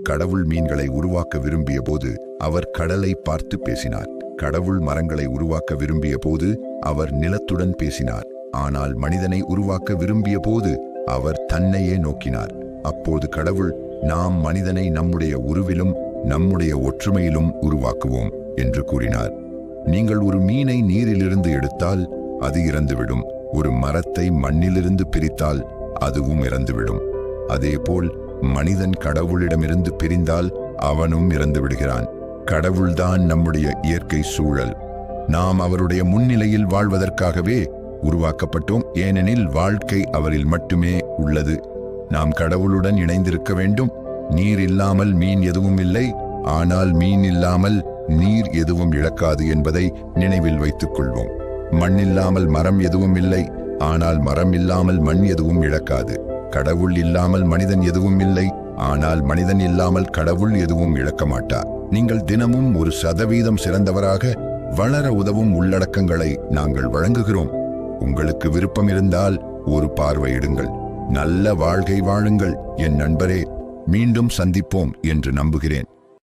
கடவுள் மீன்களை உருவாக்க விரும்பிய போது அவர் கடலை பார்த்து பேசினார். கடவுள் மரங்களை உருவாக்க விரும்பிய போது அவர் நிலத்துடன் பேசினார். ஆனால் மனிதனை உருவாக்க விரும்பிய போது அவர் தன்னையே நோக்கினார். அப்போது கடவுள், நாம் மனிதனை நம்முடைய உருவிலும் நம்முடைய ஒற்றுமையிலும் உருவாக்குவோம் என்று கூறினார். நீங்கள் ஒரு மீனை நீரிலிருந்து எடுத்தால் அது இறந்துவிடும். ஒரு மரத்தை மண்ணிலிருந்து பிரித்தால் அதுவும் இறந்துவிடும். அதேபோல் மனிதன் கடவுளிடமிருந்து பிரிந்தால் அவனும் இறந்து விடுகிறான். கடவுள்தான் நம்முடைய இயற்கை சூழல். நாம் அவருடைய முன்னிலையில் வாழ்வதற்காகவே உருவாக்கப்பட்டோம். ஏனெனில் வாழ்க்கை அவரில் மட்டுமே உள்ளது. நாம் கடவுளுடன் இணைந்திருக்க வேண்டும். நீர் இல்லாமல் மீன் எதுவும் இல்லை, ஆனால் மீன் இல்லாமல் நீர் எதுவும் இழக்காது என்பதை நினைவில் வைத்துக் கொள்வோம். மண் இல்லாமல் மரம் எதுவும் இல்லை, ஆனால் மரம் இல்லாமல் மண் எதுவும் இழக்காது. கடவுள் இல்லாமல் மனிதன் எதுவும் இல்லை, ஆனால் மனிதன் இல்லாமல் கடவுள் எதுவும் இழக்க மாட்டார். நீங்கள் தினமும் 1% சிறந்தவராக வளர உதவும் உள்ளடக்கங்களை நாங்கள் வழங்குகிறோம். உங்களுக்கு விருப்பம் இருந்தால் ஒரு பார்வையிடுங்கள். நல்ல வாழ்க்கை வாழுங்கள் என் நண்பரே. மீண்டும் சந்திப்போம் என்று நம்புகிறேன்.